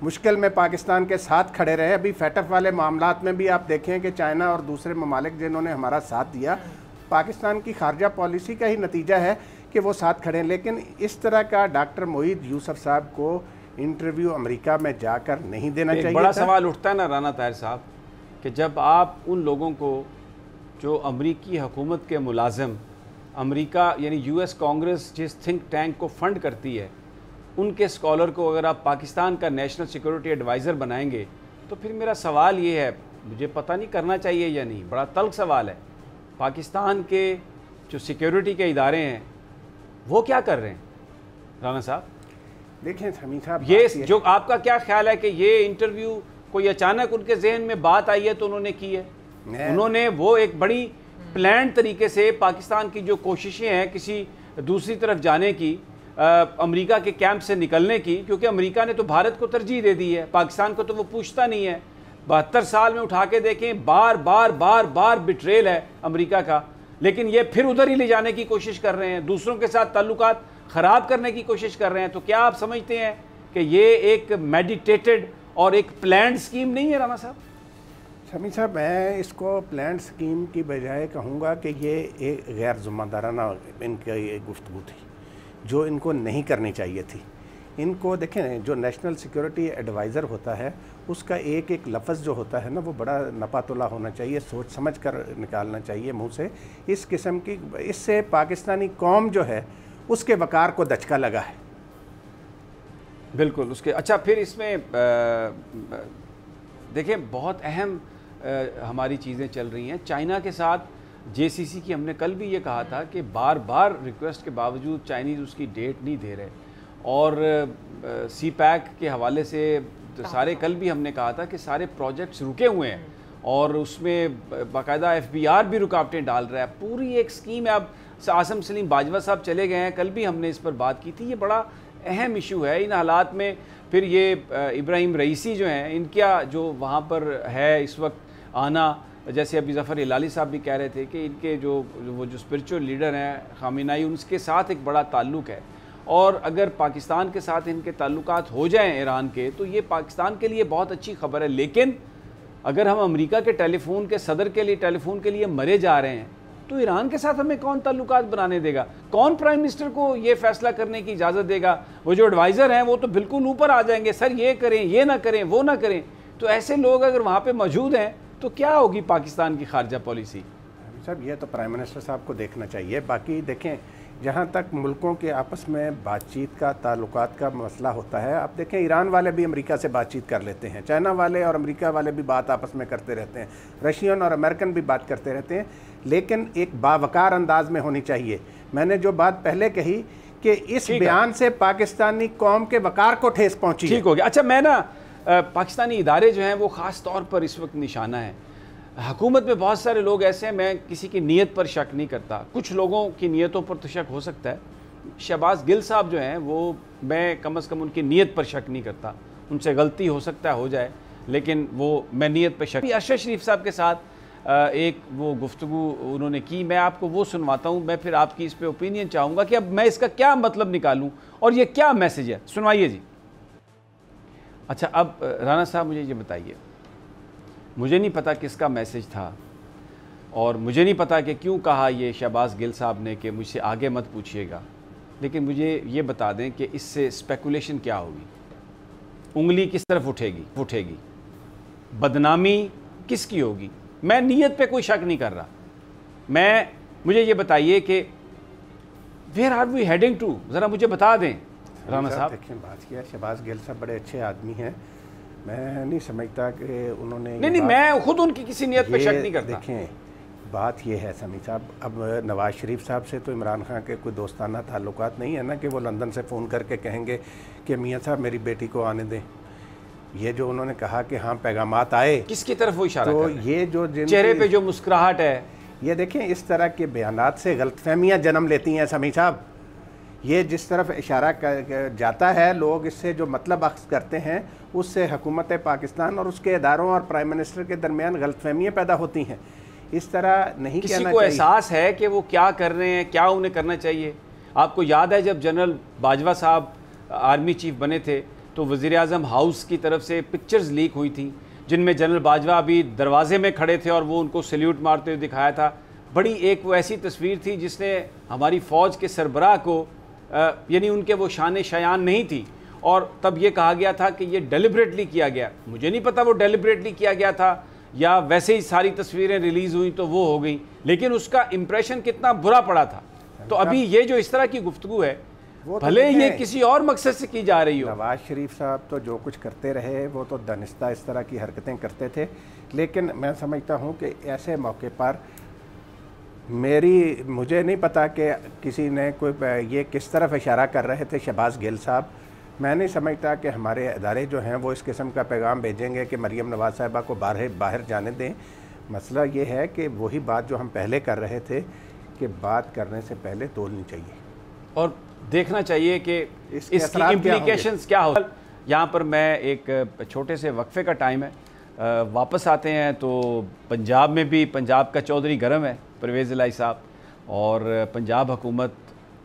مشکل میں پاکستان کے ساتھ کھڑے رہے. ابھی فیٹف والے معاملات میں بھی آپ دیکھیں کہ چائنا اور دوسرے ممالک جنہوں نے ہمارا ساتھ دیا، پاکستان کی خارجہ پالیسی کا ہی نتیجہ ہے کہ وہ ساتھ کھڑے ہیں. لیکن اس طرح کا ڈاکٹر معید یوسف صاحب کو انٹرویو امریکہ میں جا کر نہیں دینا چاہیے. ایک بڑا سوال اٹھتا ہے نا رانا طاہر صاحب کہ جب آپ ان لوگوں کو جو امریکی حکومت کے ملازم، امریکہ یعنی یو ایس کانگریس جس تھنک ٹینک کو فنڈ کرتی ہے، ان کے اسکالر کو اگر آپ پاکستان کا نیشنل سیکورٹی ایڈوائزر بنائیں گے تو پھر میرا سوال یہ ہے، مجھے پتہ نہیں کرنا چاہیے یا نہیں، بڑا تلخ سوال ہے، پاکستان کے جو سیکورٹی کے ادارے ہیں وہ کیا کر رہے ہیں رانا صاحب؟ دیکھیں سمیع صاحب، یہ جو آپ کا کیا خیال ہے کہ یہ انٹرویو کوئی اچانک ان کے ذہن میں بات آئی ہے تو انہوں نے کی ہے؟ انہوں نے وہ ایک بڑی پلانڈ طریقے سے پاکستان کی جو کوششیں ہیں کسی دوسری طرف جانے کی، امریکہ کے کیمپ سے نکلنے کی، کیونکہ امریکہ نے تو بھارت کو ترجیح دے دی ہے، پاکستان کو تو وہ پوچھتا نہیں ہے. 72 سال میں اٹھا کے دیکھیں، بار بار بٹریل ہے امریکہ کا، لیکن یہ پھر ادھر ہی لے جانے کی کوشش کر رہے ہیں، دوسروں کے ساتھ تعلقات خراب کرنے کی کوشش کر رہے ہیں. تو کیا آپ سمجھتے ہیں کہ یہ ایک میڈیٹیٹڈ اور ایک پلانڈ سکیم نہیں ہے رانا صاحب؟ سمیع صاحب، میں اس کو پلانڈ سکیم کی بجائے کہوں گا کہ یہ ایک غیر ذمہ دارانہ ان کی یہ گفتگو تھی جو ان کو نہیں کرنی چاہیے تھی. ان کو دیکھیں، جو نیشنل سیکورٹی ایڈوائزر ہوتا ہے اس کا ایک ایک لفظ جو ہوتا ہے نا وہ بڑا نپاتلا ہونا چاہیے، سوچ سمجھ کر نکالنا چاہیے منہ سے. اس قسم کی، اس سے پاکستانی قوم جو ہے اس کے وقار کو دھچکا لگا ہے. بالکل اس کے. اچھا پھر اس میں دیکھیں بہت اہم ہماری چیزیں چل رہی ہیں چائنا کے ساتھ. JCC کی ہم نے کل بھی یہ کہا تھا کہ بار بار ریکویسٹ کے باوجود چائنیز اس کی ڈیٹ نہیں دے رہے، اور سی پیک کے حوالے سے سارے کل بھی ہم نے کہا تھا کہ سارے پروجیکٹس رکے ہوئے ہیں، اور اس میں باقاعدہ FBR بھی رکاوٹیں ڈال رہا ہے. پوری ایک سکیم ہے. اب عاصم سلیم باجوہ صاحب چلے گئے ہیں، کل بھی ہم نے اس پر بات کی تھی. یہ بڑا اہم ایشو ہے. ان حالات میں پھر یہ ابراہیم رئیسی جو ہیں، ان کا جو وہاں پر ہے اس وقت آنا، جیسے ابھی ظفر ہلالی صاحب بھی کہہ رہے تھے کہ ان کے جو اسپرچول لیڈر ہیں خامنائی، ان کے ساتھ ایک بڑا تعلق ہے، اور اگر پاکستان کے ساتھ ان کے تعلقات ہو جائیں ایران کے تو یہ پاکستان کے لیے بہت اچھی خبر ہے. لیکن اگر ہم امریکہ کے ٹیلی فون کے صدر کے لیے ٹیلی فون کے لیے مرے جا رہے ہیں تو ایران کے ساتھ ہمیں کون تعلقات بنانے دے گا؟ کون پرائم منسٹر کو یہ فیصلہ کرنے کی اجازت دے گا؟ وہ جو ایڈوائزر ہیں وہ تو بالکل اوپر آ جائیں گے، سر یہ کریں، یہ نہ کریں، وہ نہ کریں. تو ایسے لوگ اگر وہاں پہ موجود ہیں تو کیا ہوگی پاکستان کی خارجہ پالیسی؟ صاحب یہ تو پرائم منسٹر صاحب کو دیکھنا چاہیے. باقی دیکھیں، جہاں تک ملکوں کے آپس میں بات چیت کا، تعلقات کا مسئلہ ہوتا ہے، آپ دیکھیں ایران والے بھی امریکہ سے بات چیت کر لیتے ہیں، چائنا والے اور امریکہ والے بھی بات آپس میں کرتے رہتے ہیں، رشین اور امریکن بھی بات کرتے رہتے ہیں، لیکن ایک باوقار انداز میں ہونی چاہیے. میں نے جو بات پہلے کہی کہ اس بیان سے پاکستانی قوم کے وقار کو ٹھیس پہنچی. ٹھیک ہو گیا. اچھا میں نا پاکستانی ادارے جو ہیں وہ خاص طور پر اس وقت نشانہ ہیں. حکومت میں بہت سارے لوگ ایسے ہیں، میں کسی کی نیت پر شک نہیں کرتا، کچھ لوگوں کی نیتوں پر تو شک ہو سکتا ہے. شہباز گل صاحب جو ہیں وہ میں کم از کم ان کی نیت پر شک نہیں کرتا، ان سے غلطی ہو سکتا ہے ہو جائے، لیکن وہ میں نیت پہ شک. ارشد شریف صاحب کے ساتھ ایک وہ گفتگو انہوں نے کی، میں آپ کو وہ سنواتا ہوں. میں پھر آپ کی اس پہ اوپینین چاہوں گا کہ اب میں اس کا کیا مطلب نکالوں اور یہ کیا میسج ہے. سنوائیے جی. اچھا اب رانا صاحب مجھے یہ بتائیے، مجھے نہیں پتا کس کا میسج تھا، اور مجھے نہیں پتا کہ کیوں کہا یہ شہباز گل صاحب نے کہ مجھ سے آگے مت پوچھیے گا، لیکن مجھے یہ بتا دیں کہ اس سے اسپیکولیشن کیا ہوگی، انگلی کس طرف اٹھے گی، بدنامی کس کی ہوگی. میں نیت پہ کوئی شک نہیں کر رہا. مجھے یہ بتائیے کہ where are we heading to, ذرا مجھے بتا دیں رانا صاحب. دیکھیں بات کیا، شہباز گل صاحب بڑے اچھے آدمی ہیں، میں نہیں سمجھتا کہ انہوں نے نہیں میں خود ان کی کسی نیت پہ شک نہیں کرتا. دیکھیں بات یہ ہے سمیع صاحب، اب نواز شریف صاحب سے تو عمران خان کے کوئی دوستانہ تعلقات نہیں ہے نا کہ وہ لندن سے فون کر کے کہیں گے کہ میاں صاحب میری بیٹی کو آنے دیں. یہ جو انہوں نے کہا کہ ہاں پیغامات آئے، کس کی طرف وہ اشارہ تو کر رہے ہیں؟ یہ جو چہرے پہ جو مسکراہٹ ہے، یہ دیکھیں اس طرح کے بیانات سے غلط فہمیاں جنم لیتی ہیں سمیع صاحب. یہ جس طرف اشارہ جاتا ہے، لوگ اس سے جو مطلب اخذ کرتے ہیں، اس سے حکومت پاکستان اور اس کے اداروں اور پرائم منسٹر کے درمیان غلط فہمیاں پیدا ہوتی ہیں. اس طرح نہیں کہنا چاہیے. کسی کو احساس ہے کہ وہ کیا کر رہے ہیں، کیا انہیں کرنا چاہیے؟ آپ کو یاد ہے جب جنرل باجوہ صاحب آرمی چیف بنے تھے تو وزیر اعظم ہاؤس کی طرف سے پکچرز لیک ہوئی تھیں جن میں جنرل باجوہ ابھی دروازے میں کھڑے تھے اور وہ ان کو سیلیوٹ مارتے ہوئے دکھایا تھا. بڑی ایک وہ ایسی تصویر تھی جس نے ہماری فوج کے سربراہ کو یعنی ان کے وہ شان شیان نہیں تھی، اور تب یہ کہا گیا تھا کہ یہ ڈیلیبریٹلی کیا گیا. مجھے نہیں پتا وہ ڈیلیبریٹلی کیا گیا تھا یا ویسے ہی ساری تصویریں ریلیز ہوئیں تو وہ ہو گئیں، لیکن اس کا امپریشن کتنا برا پڑا تھا. تو ابھی یہ جو اس طرح کی گفتگو ہے، بھلے یہ کسی اور مقصد سے کی جا رہی ہو. نواز شریف صاحب تو جو کچھ کرتے رہے وہ تو دانستہ اس طرح کی حرکتیں کرتے تھے، لیکن میں سمجھتا ہوں کہ ایسے موقع پر مجھے نہیں پتا کہ کسی نے یہ کس طرف اشارہ کر رہے تھے شہباز گل صاحب. میں نہیں سمجھتا کہ ہمارے ادارے جو ہیں وہ اس قسم کا پیغام بھیجیں گے کہ مریم نواز صاحبہ کو باہر جانے دیں. مسئلہ یہ ہے کہ وہی بات جو ہم پہلے کر رہے تھے کہ بات کرنے سے پہلے تولنی چاہیے اور دیکھنا چاہیے کہ اس کی امپلیکیشنز کیا ہو. یہاں پر میں ایک چھوٹے سے وقفے کا ٹائم ہے، واپس آتے ہیں تو پنجاب میں بھی پنجاب کا چودھری گرم ہے پرویز الہی صاحب، اور پنجاب حکومت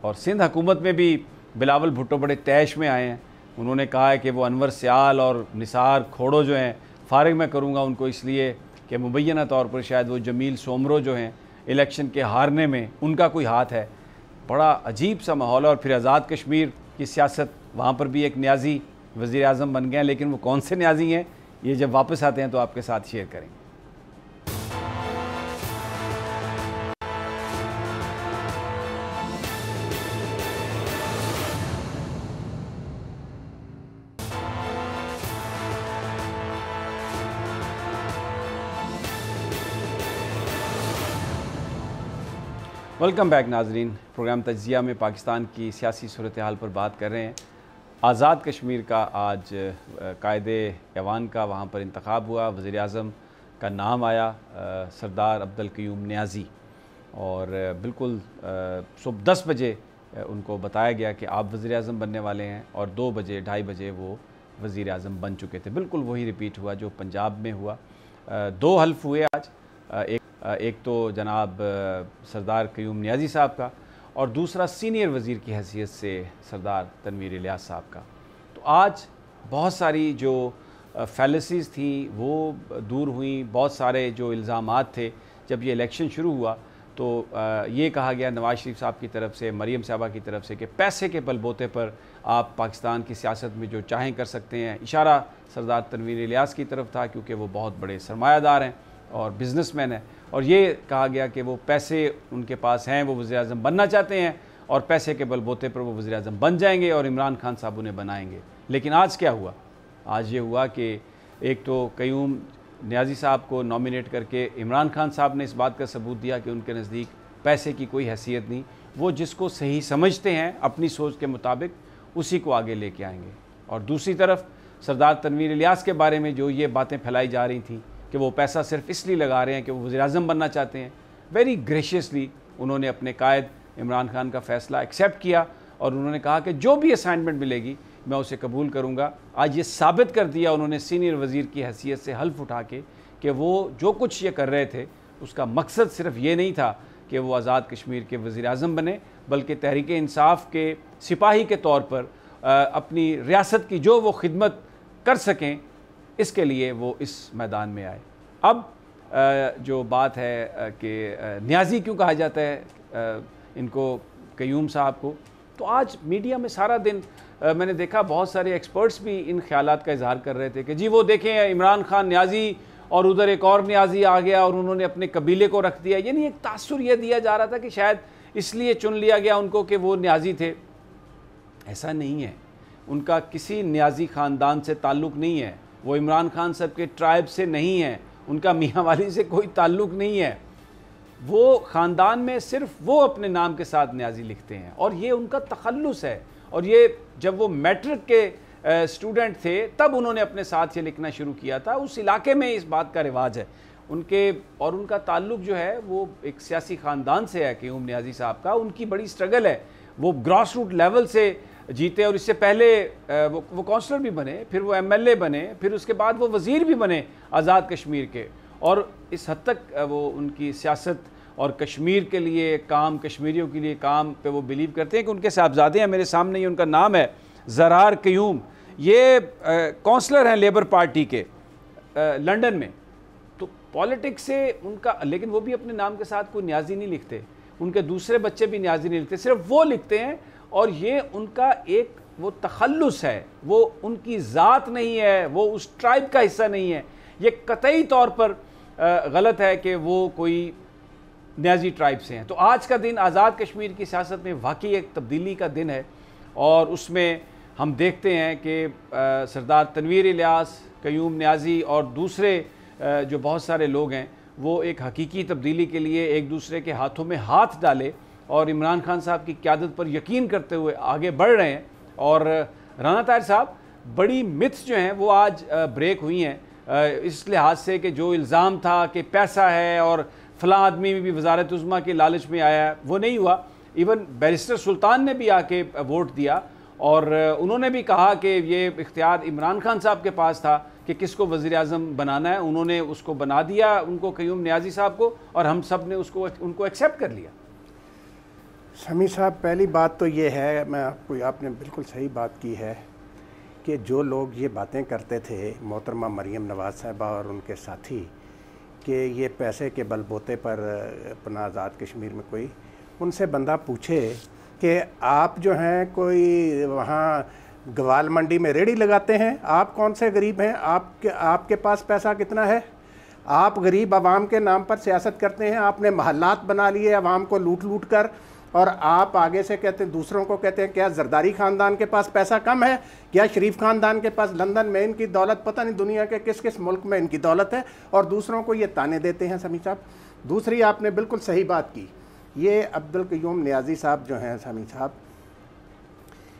اور سندھ حکومت میں بھی بلاول بھٹو بڑے تیش میں آئے ہیں. انہوں نے کہا ہے کہ وہ انور سیال اور نثار کھوڑو جو ہیں فارغ میں کروں گا ان کو، اس لیے کہ مبینہ طور پر شاید وہ جمیل سومرو جو ہیں الیکشن کے ہارنے میں ان کا کوئی ہاتھ ہے. بڑا عجیب سا ماحول ہے. اور پھر آزاد کشمیر کی سیاست، وہاں پر بھی ایک نیازی وزیر اعظم بن گئے ہیں، لیکن وہ کون سے نیازی ہیں یہ جب واپس آتے ہیں تو آپ کے ساتھ شیئر کریں گے. ویلکم بیک ناظرین. پروگرام تجزیہ میں پاکستان کی سیاسی صورتحال پر بات کر رہے ہیں. آزاد کشمیر کا آج قائد ایوان کا وہاں پر انتخاب ہوا. وزیر اعظم کا نام آیا سردار عبدالقیوم نیازی، اور بالکل صبح 10 بجے ان کو بتایا گیا کہ آپ وزیر اعظم بننے والے ہیں، اور 2 بجے 2:30 بجے وہ وزیر اعظم بن چکے تھے. بالکل وہی ریپیٹ ہوا جو پنجاب میں ہوا. 2 حلف ہوئے آج، ایک تو جناب سردار قیوم نیازی صاحب کا، اور دوسرا سینئر وزیر کی حیثیت سے سردار تنویر الیاس صاحب کا. تو آج بہت ساری جو فیلسیز تھیں وہ دور ہوئیں. بہت سارے جو الزامات تھے جب یہ الیکشن شروع ہوا تو یہ کہا گیا نواز شریف صاحب کی طرف سے، مریم صاحبہ کی طرف سے، کہ پیسے کے بل بوتے پر آپ پاکستان کی سیاست میں جو چاہیں کر سکتے ہیں. اشارہ سردار تنویر الیاس کی طرف تھا کیونکہ وہ بہت بڑے سرمایہ دار ہیں اور بزنس مین ہیں، اور یہ کہا گیا کہ وہ پیسے ان کے پاس ہیں، وہ وزیر اعظم بننا چاہتے ہیں اور پیسے کے بل بوتے پر وہ وزیر اعظم بن جائیں گے اور عمران خان صاحب انہیں بنائیں گے. لیکن آج کیا ہوا؟ آج یہ ہوا کہ ایک تو قیوم نیازی صاحب کو نامینیٹ کر کے عمران خان صاحب نے اس بات کا ثبوت دیا کہ ان کے نزدیک پیسے کی کوئی حیثیت نہیں، وہ جس کو صحیح سمجھتے ہیں اپنی سوچ کے مطابق اسی کو آگے لے کے آئیں گے. اور دوسری طرف سردار تنویر الیاس کے بارے میں جو یہ باتیں پھیلائی جا رہی تھیں کہ وہ پیسہ صرف اس لیے لگا رہے ہیں کہ وہ وزیر اعظم بننا چاہتے ہیں، ویری گریشیسلی انہوں نے اپنے قائد عمران خان کا فیصلہ ایکسیپٹ کیا اور انہوں نے کہا کہ جو بھی اسائنمنٹ ملے گی میں اسے قبول کروں گا. آج یہ ثابت کر دیا انہوں نے سینئر وزیر کی حیثیت سے حلف اٹھا کے کہ وہ جو کچھ یہ کر رہے تھے اس کا مقصد صرف یہ نہیں تھا کہ وہ آزاد کشمیر کے وزیر اعظم بنے، بلکہ تحریک انصاف کے سپاہی کے طور پر اپنی ریاست کی جو وہ خدمت کر سکیں اس کے لیے وہ اس میدان میں آئے. اب جو بات ہے کہ نیازی کیوں کہا جاتا ہے ان کو، قیوم صاحب کو، تو آج میڈیا میں سارا دن میں نے دیکھا بہت سارے ایکسپرٹس بھی ان خیالات کا اظہار کر رہے تھے کہ جی وہ دیکھیں عمران خان نیازی اور ادھر ایک اور نیازی آ گیا اور انہوں نے اپنے قبیلے کو رکھ دیا. یعنی ایک تاثر یہ دیا جا رہا تھا کہ شاید اس لیے چن لیا گیا ان کو کہ وہ نیازی تھے. ایسا نہیں ہے، ان کا کسی نیازی خاندان سے تعلق نہیں ہے، وہ عمران خان صاحب کے ٹرائب سے نہیں ہے، ان کا میاں والی سے کوئی تعلق نہیں ہے. وہ خاندان میں صرف وہ اپنے نام کے ساتھ نیازی لکھتے ہیں اور یہ ان کا تخلص ہے. اور یہ جب وہ میٹرک کے اسٹوڈنٹ تھے تب انہوں نے اپنے ساتھ یہ لکھنا شروع کیا تھا. اس علاقے میں اس بات کا رواج ہے ان کے، اور ان کا تعلق جو ہے وہ ایک سیاسی خاندان سے ہے. قیوم نیازی صاحب کا ان کی بڑی سٹرگل ہے وہ گراس روٹ لیول سے جیتے اور اس سے پہلے وہ کونسلر بھی بنے, پھر وہ ایم ایل اے بنے, پھر اس کے بعد وہ وزیر بھی بنے آزاد کشمیر کے, اور اس حد تک وہ ان کی سیاست اور کشمیر کے لیے کام, کشمیریوں کے لیے کام پہ وہ بلیو کرتے ہیں کہ ان کے صاحبزادے ہیں میرے سامنے, یہ ان کا نام ہے زرار قیوم, یہ کونسلر ہیں لیبر پارٹی کے لنڈن میں. تو پالیٹکس سے ان کا, لیکن وہ بھی اپنے نام کے ساتھ کوئی نیازی نہیں لکھتے, ان کے دوسرے بچے بھی نیازی نہیں لکھتے, صرف وہ لکھتے ہیں, اور یہ ان کا ایک وہ تخلص ہے, وہ ان کی ذات نہیں ہے, وہ اس ٹرائب کا حصہ نہیں ہے. یہ قطعی طور پر غلط ہے کہ وہ کوئی نیازی ٹرائب سے ہیں. تو آج کا دن آزاد کشمیر کی سیاست میں واقعی ایک تبدیلی کا دن ہے, اور اس میں ہم دیکھتے ہیں کہ سردار تنویر الیاس, قیوم نیازی اور دوسرے جو بہت سارے لوگ ہیں وہ ایک حقیقی تبدیلی کے لیے ایک دوسرے کے ہاتھوں میں ہاتھ ڈالے اور عمران خان صاحب کی قیادت پر یقین کرتے ہوئے آگے بڑھ رہے ہیں. اور رانا طاہر صاحب, بڑی متس جو ہیں وہ آج بریک ہوئی ہیں اس لحاظ سے کہ جو الزام تھا کہ پیسہ ہے اور فلاں آدمی بھی وزارت عظمیٰ کے لالچ میں آیا ہے, وہ نہیں ہوا. ایون بیرسٹر سلطان نے بھی آ کے ووٹ دیا, اور انہوں نے بھی کہا کہ یہ اختیار عمران خان صاحب کے پاس تھا کہ کس کو وزیر اعظم بنانا ہے, انہوں نے اس کو بنا دیا ان کو, قیوم نیازی صاحب کو, اور ہم سب نے ان کو ایکسیپٹ کر لیا. سمیع صاحب, پہلی بات تو یہ ہے, آپ نے بالکل صحیح بات کی ہے کہ جو لوگ یہ باتیں کرتے تھے محترمہ مریم نواز صاحبہ اور ان کے ساتھی کہ یہ پیسے کے بل بوتے پر اپنا آزاد کشمیر میں کوئی, ان سے بندہ پوچھے کہ آپ جو ہیں کوئی وہاں گوال منڈی میں ریڑھی لگاتے ہیں, آپ کون سے غریب ہیں, آپ کے پاس پیسہ کتنا ہے, آپ غریب عوام کے نام پر سیاست کرتے ہیں, آپ نے محلات بنا لیے عوام کو لوٹ لوٹ کر, اور آپ آگے سے کہتے ہیں, دوسروں کو کہتے ہیں کیا زرداری خاندان کے پاس پیسہ کم ہے, کیا شریف خاندان کے پاس لندن میں ان کی دولت, پتہ نہیں دنیا کے کس کس ملک میں ان کی دولت ہے, اور دوسروں کو یہ تانے دیتے ہیں. سمیع صاحب, دوسری آپ نے بالکل صحیح بات کی, یہ عبدالقیوم نیازی صاحب جو ہیں سمیع صاحب,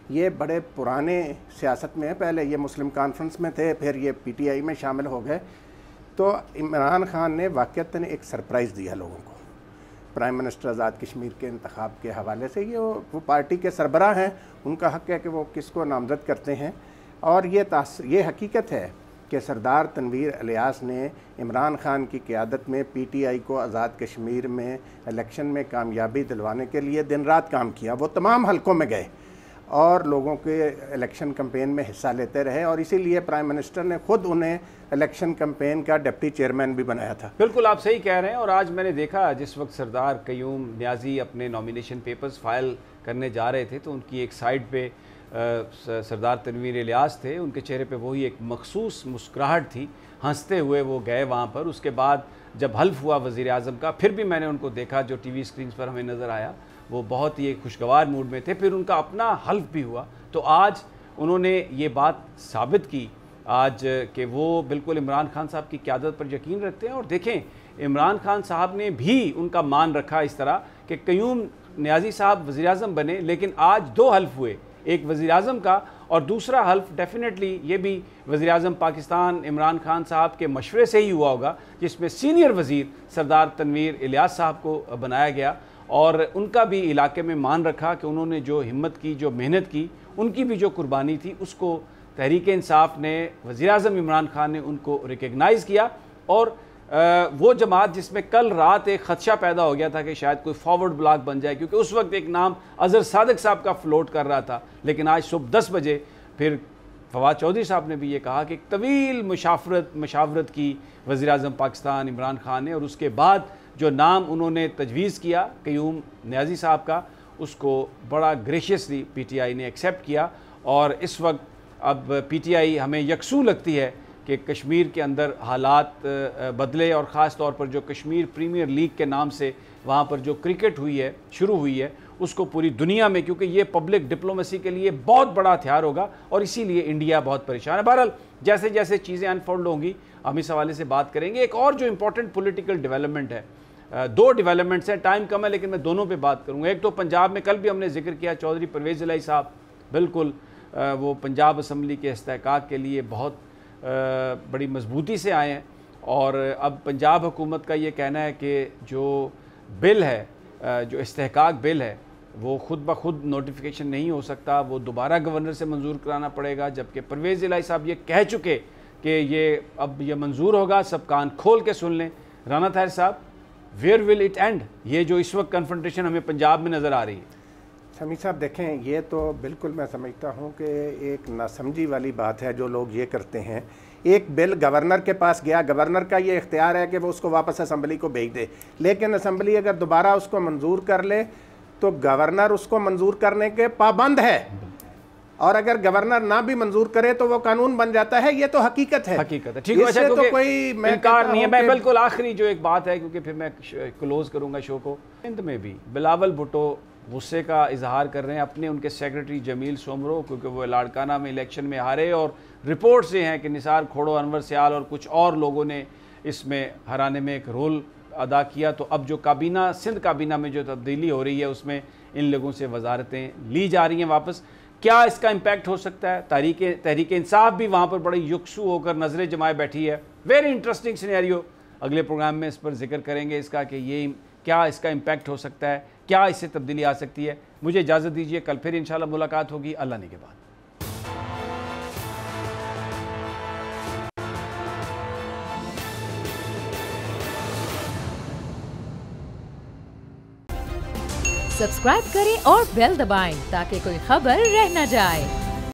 یہ بڑے پرانے سیاست میں ہیں, پہلے یہ مسلم کانفرنس میں تھے, پھر یہ پی ٹی آئی میں شامل ہو گئے. تو عمران خان نے واقعتاً ایک سرپرائز دیا لوگوں کو پرائم منسٹر آزاد کشمیر کے انتخاب کے حوالے سے. یہ وہ پارٹی کے سربراہ ہیں, ان کا حق ہے کہ وہ کس کو نامزد کرتے ہیں, اور یہ حقیقت ہے کہ سردار تنویر الیاس نے عمران خان کی قیادت میں پی ٹی آئی کو آزاد کشمیر میں الیکشن میں کامیابی دلوانے کے لیے دن رات کام کیا. وہ تمام حلقوں میں گئے اور لوگوں کے الیکشن کمپین میں حصہ لیتے رہے, اور اسی لیے پرائم منسٹر نے خود انہیں الیکشن کمپین کا ڈپٹی چیئرمین بھی بنایا تھا. بالکل آپ صحیح کہہ رہے ہیں. اور آج میں نے دیکھا جس وقت سردار قیوم نیازی اپنے نامینیشن پیپرز فائل کرنے جا رہے تھے تو ان کی ایک سائڈ پہ سردار تنویر الیاس تھے, ان کے چہرے پہ وہی ایک مخصوص مسکراہٹ تھی, ہنستے ہوئے وہ گئے وہاں پر. اس کے بعد جب حلف ہوا وزیر اعظم کا, پھر بھی میں نے ان کو دیکھا جو ٹی وی اسکرینز پر ہمیں نظر آیا, وہ بہت ہی خوشگوار موڈ میں تھے. پھر ان کا اپنا حلف بھی ہوا. تو آج انہوں نے یہ بات ثابت کی آج کہ وہ بالکل عمران خان صاحب کی قیادت پر یقین رکھتے ہیں. اور دیکھیں عمران خان صاحب نے بھی ان کا مان رکھا اس طرح کہ قیوم نیازی صاحب وزیر اعظم بنے, لیکن آج دو حلف ہوئے, ایک وزیر اعظم کا اور دوسرا حلف ڈیفینیٹلی یہ بھی وزیر اعظم پاکستان عمران خان صاحب کے مشورے سے ہی ہوا ہوگا, جس میں سینئر وزیر سردار تنویر الیاس صاحب کو بنایا گیا. اور ان کا بھی علاقے میں مان رکھا کہ انہوں نے جو ہمت کی, جو محنت کی, ان کی بھی جو قربانی تھی, اس کو تحریک انصاف نے, وزیر اعظم عمران خان نے ان کو ریکگنائز کیا. اور وہ جماعت جس میں کل رات ایک خدشہ پیدا ہو گیا تھا کہ شاید کوئی فارورڈ بلاک بن جائے, کیونکہ اس وقت ایک نام اظہر صادق صاحب کا فلوٹ کر رہا تھا, لیکن آج صبح 10 بجے پھر فواد چودھری صاحب نے بھی یہ کہا کہ ایک طویل مشاورت کی وزیر اعظم پاکستان عمران خان نے, اور اس کے بعد جو نام انہوں نے تجویز کیا قیوم نیازی صاحب کا, اس کو بڑا گریشیسلی پی ٹی آئی نے ایکسیپٹ کیا. اور اس وقت اب پی ٹی آئی ہمیں یکسو لگتی ہے کہ کشمیر کے اندر حالات بدلے, اور خاص طور پر جو کشمیر پریمیئر لیگ کے نام سے وہاں پر جو کرکٹ شروع ہوئی ہے, اس کو پوری دنیا میں, کیونکہ یہ پبلک ڈپلومیسی کے لیے بہت بڑا ہتھیار ہوگا, اور اسی لیے انڈیا بہت پریشان ہے. بہرحال جیسے جیسے چیزیں انفولڈ ہوں گی ہم اس حوالے سے بات کریں گے. ایک اور جو امپورٹنٹ پولیٹیکل ڈیولپمنٹ ہے, دو ڈیولپمنٹس ہیں, ٹائم کم ہے لیکن میں دونوں پہ بات کروں گا. ایک تو پنجاب میں کل بھی ہم نے ذکر کیا, چودھری پرویز الہی صاحب بالکل وہ پنجاب اسمبلی کے استحقاق کے لیے بہت بڑی مضبوطی سے آئے ہیں, اور اب پنجاب حکومت کا یہ کہنا ہے کہ جو بل ہے, جو استحقاق بل ہے, وہ خود بخود نوٹیفیکیشن نہیں ہو سکتا، وہ دوبارہ گورنر سے منظور کرانا پڑے گا، جبکہ پرویز الہی صاحب یہ کہہ چکے کہ یہ منظور ہوگا، سب کان کھول کے سن لیں۔ رانا طاہر صاحب، ویئر ول اٹ اینڈ؟ یہ جو اس وقت کنفرنٹیشن ہمیں پنجاب میں نظر آ رہی ہے۔ سمیع صاحب دیکھیں، یہ تو بالکل میں سمجھتا ہوں کہ ایک ناسمجھی والی بات ہے جو لوگ یہ کرتے ہیں۔ ایک بل گورنر کے پاس گیا، گورنر کا یہ اختیار ہے کہ وہ اس کو واپس اسمبلی کو بھیج دے، لیکن اسمبلی اگر دوبارہ اس کو منظور کر لے تو گورنر اس کو منظور کرنے کے پابند ہے، اور اگر گورنر نہ بھی منظور کرے تو وہ قانون بن جاتا ہے۔ یہ تو حقیقت ہے، حقیقت ہے۔ ٹھیک ہے، اچھا، تو کوئی میں انکار نہیں ہے۔ میں بالکل آخری جو ایک بات ہے، کیونکہ پھر میں کلوز کروں گا شو کو، ہند میں بھی بلاول بھٹو غصے کا اظہار کر رہے ہیں اپنے ان کے سیکرٹری جمیل سومرو، کیونکہ وہ لاڑکانہ میں الیکشن میں ہارے، اور رپورٹ سے ہیں کہ نثار کھوڑو، انور سیال اور کچھ اور لوگوں نے اس میں ہرانے میں ایک رول ادا کیا۔ تو اب جو کابینہ، سندھ کابینہ میں جو تبدیلی ہو رہی ہے، اس میں ان لوگوں سے وزارتیں لی جا رہی ہیں واپس۔ کیا اس کا امپیکٹ ہو سکتا ہے؟ تحریک انصاف بھی وہاں پر بڑی یکسو ہو کر نظریں جمائے بیٹھی ہے۔ ویری انٹرسٹنگ سینیریو، اگلے پروگرام میں اس پر ذکر کریں گے اس کا کہ یہ کیا اس کا امپیکٹ ہو سکتا ہے، کیا اس سے تبدیلی آ سکتی ہے۔ مجھے اجازت دیجیے، کل پھر انشاءاللہ ملاقات ہوگی اللہ نے کے بعد۔ سبسکرائب کریں اور بیل دبائیں تاکہ کوئی خبر رہ نہ جائے۔